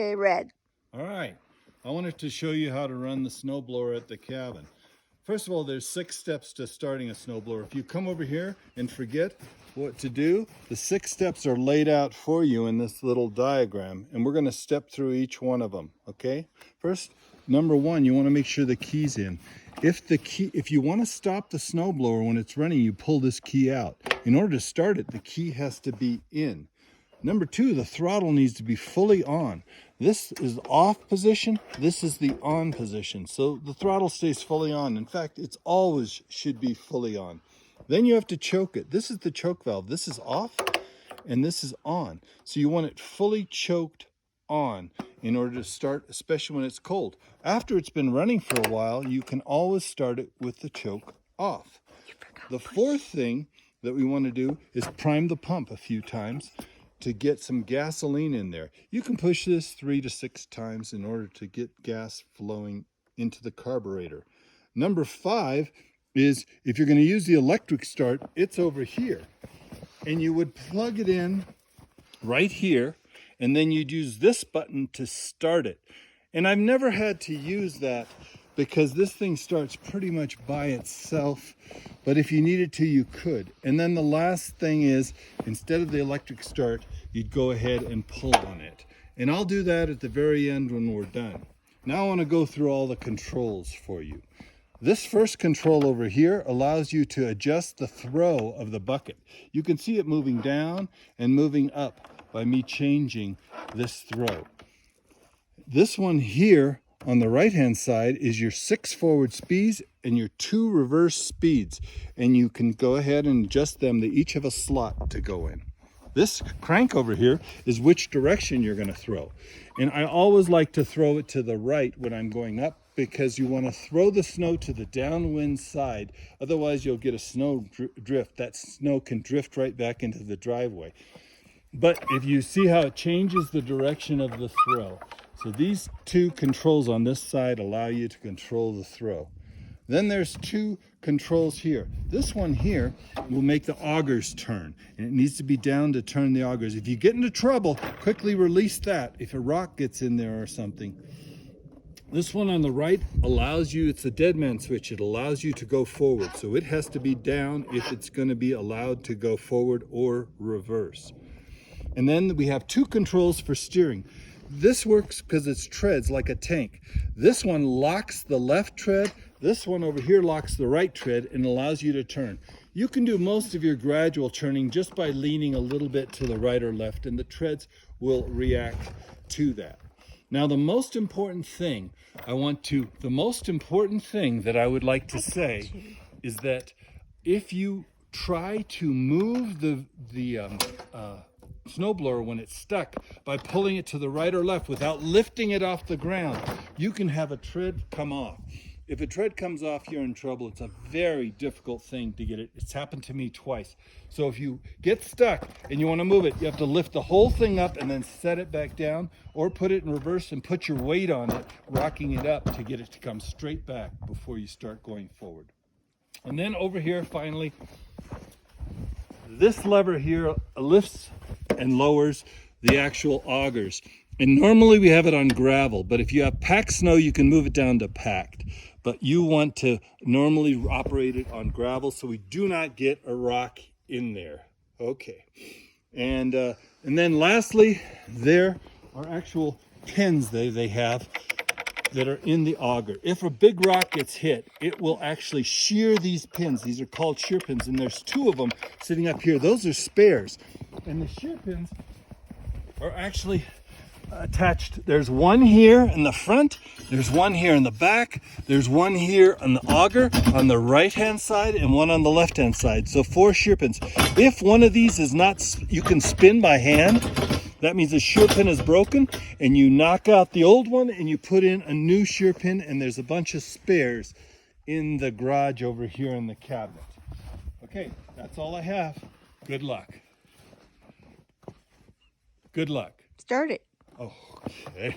Okay, red. All right. I wanted to show you how to run the snowblower at the cabin. First of all, there's 6 steps to starting a snowblower. If you come over here and forget what to do, the 6 steps are laid out for you in this little diagram, and we're going to step through each one of them, okay? First, number 1, you want to make sure the key's in. If you want to stop the snowblower when it's running, you pull this key out. In order to start it, the key has to be in. Number 2, the throttle needs to be fully on. This is off position, this is the on position. So the throttle stays fully on. In fact, it's always should be fully on. Then you have to choke it. This is the choke valve. This is off and this is on. So you want it fully choked on in order to start, especially when it's cold. After it's been running for a while, you can always start it with the choke off. The 4th thing that we want to do is prime the pump a few times to get some gasoline in there. You can push this 3 to 6 times in order to get gas flowing into the carburetor. Number 5 is, if you're going to use the electric start, it's over here. And you would plug it in right here, and then you'd use this button to start it. And I've never had to use that because this thing starts pretty much by itself, but if you needed to, you could. And then the last thing is, instead of the electric start, you'd go ahead and pull on it. And I'll do that at the very end when we're done. Now I want to go through all the controls for you. This first control over here allows you to adjust the throw of the bucket. You can see it moving down and moving up by me changing this throw. This one here on the right hand side is your 6 forward speeds and your 2 reverse speeds, and you can go ahead and adjust them. They each have a slot to go in. This crank over here is which direction you're going to throw, and I always like to throw it to the right when I'm going up, because you want to throw the snow to the downwind side, otherwise you'll get a snow drift. That snow can drift right back into the driveway. But if you see how it changes the direction of the throw. So these 2 controls on this side allow you to control the throw. Then there's 2 controls here. This one here will make the augers turn, and it needs to be down to turn the augers. If you get into trouble, quickly release that if a rock gets in there or something. This one on the right allows you, it's a dead man switch, it allows you to go forward. So it has to be down if it's going to be allowed to go forward or reverse. And then we have 2 controls for steering. This works because it's treads like a tank. This one locks the left tread. This one over here locks the right tread and allows you to turn. You can do most of your gradual turning just by leaning a little bit to the right or left, and the treads will react to that. Now, the most important thing that I would like to say is that if you try to move the snowblower when it's stuck by pulling it to the right or left without lifting it off the ground, you can have a tread come off. If a tread comes off, you're in trouble. It's a very difficult thing to get it. It's happened to me twice. So if you get stuck and you want to move it, you have to lift the whole thing up and then set it back down, or put it in reverse and put your weight on it, rocking it up to get it to come straight back before you start going forward. And then over here, finally, this lever here lifts and lowers the actual augers. And normally we have it on gravel, but if you have packed snow, you can move it down to packed. But you want to normally operate it on gravel so we do not get a rock in there. Okay. And then lastly, there are actual pins they have that are in the auger. If a big rock gets hit, it will actually shear these pins. These are called shear pins, and there's 2 of them sitting up here. Those are spares. And the shear pins are actually attached. There's one here in the front, there's one here in the back, there's one here on the auger on the right hand side, and one on the left hand side. So 4 shear pins. If one of these is not, you can spin by hand. That means the shear pin is broken, and you knock out the old one and you put in a new shear pin, and there's a bunch of spares in the garage over here in the cabinet. Okay, that's all I have. Good luck. Good luck. Start it. Okay.